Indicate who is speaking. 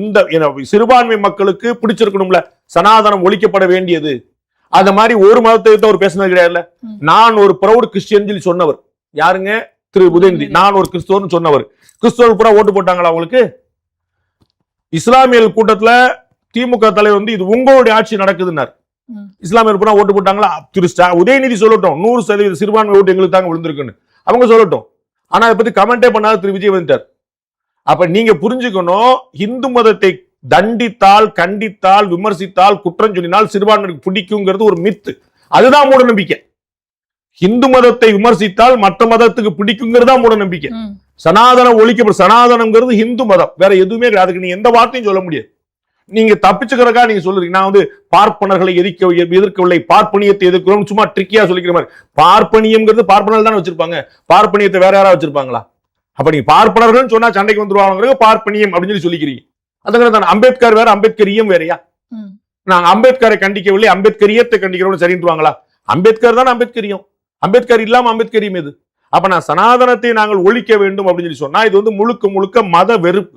Speaker 1: இந்த சிறுபான்மை மக்களுக்கு பிடிச்சிருக்கணும்ல சனாதனம் ஒழிக்கப்பட வேண்டியது. அந்த மாதிரி ஒரு மதத்தை அவர் பேசினது கிடையாதுல்ல. நான் ஒரு ப்ரௌட் கிறிஸ்டியன் சொல்லி சொன்னவர் யாருங்க? திரு உதயநிதி. நான் ஒரு கிறிஸ்தவர்னு சொன்னவர். கிறிஸ்தவர் பூரா ஓட்டு போட்டாங்களா அவங்களுக்கு? இஸ்லாமியர்கள் கூட்டத்துல திமுக தலைவர் வந்து இது உங்களுடைய ஆட்சி நடக்குதுன்னார். இஸ்லாமியர் பூரா ஓட்டு போட்டாங்களா? திரு உதயநிதி சொல்லட்டும் 100% சிறுபான்மை ஓட்டு எங்களுக்கு தாங்க விழுந்திருக்குன்னு அவங்க சொல்லட்டும். ஆனா அதை பத்தி கமெண்டே பண்ணாத திரு விஜய் வந்துட்டார். அப்ப நீங்க புரிஞ்சுக்கணும், இந்து மதத்தை தண்டித்தால், கண்டித்தால், விமர்சித்தால், குற்றம் சொன்னால் சிறுபான்மைக்கு பிடிக்குங்கிறது ஒரு மித்து. அதுதான் மூட நம்பிக்கை. இந்து மதத்தை விமர்சித்தால் மற்ற மதத்துக்கு பிடிக்குங்கிறது தான் மூட நம்பிக்கை. சனாதனம் ஒழிக்கப்படும். சனாதனம்ங்கிறது இந்து மதம், வேற எதுவுமே கிடையாது. அதுக்கு நீ எந்த வார்த்தையும் சொல்ல முடியாது. நீங்க தப்பிச்சுக்கிறக்கா நீங்க சொல்றீங்க நான் வந்து பார்ப்பனர்களை எதிர்க்கவில்லை, பார்ப்பனியத்தை எதிர்க்கிறோம், சும்மா ட்ரிக்கியா சொல்லிக்கிற மாதிரி. பார்ப்பனியம்ங்கிறது பார்ப்பனர்கள் தானே வச்சிருப்பாங்க, பார்ப்பனியத்தை வேற யாராவது வச்சிருப்பாங்களா? அப்ப நீங்க பார்ப்பனர்கள் சொன்னா சண்டைக்கு வந்துருவாங்க, பார்ப்பனியம் அப்படின்னு சொல்லிக்கிறீங்க. அதுக்கு அம்பேத்கர் வேற, அம்பேத்கரியம் வேறையா? நாங்க அம்பேத்கரை கண்டிக்கவில்லை, அம்பேத்கரியத்தை கண்டிக்கிறோம் சரின்றுவாங்களா? அம்பேத்கர் தான் அம்பேத்கரியம், அம்பேத்கர் இல்லாம அம்பேத்கரியம் எது? அப்ப நான் சனாதனத்தை நாங்கள் ஒழிக்க வேண்டும் அப்படின்னு சொல்லி சொன்னா இது வந்து முழுக்க முழுக்க மத வெறுப்பு.